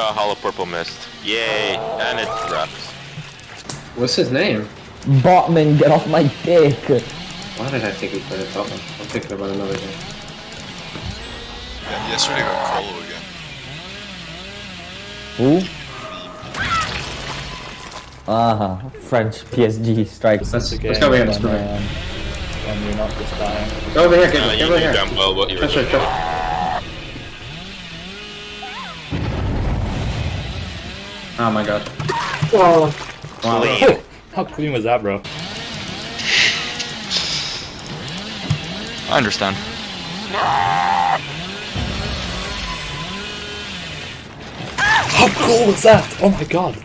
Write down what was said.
Hollow Purple Mist. Yay! And it drops. What's his name? Botman, get off my dick! Why did I think he played a top one? I'm thinking about another game. Yeah, yesterday got Colo again. Who? Ah, French PSG strikes. Let's go over here, let's go over here. When you're not just dying. Go over here, get You over knew here. damn well what you were Trust doing. me, trust me. Oh my god. Whoa! Wow. Clean. How clean was that, bro? I understand. How cool was that? Oh my god!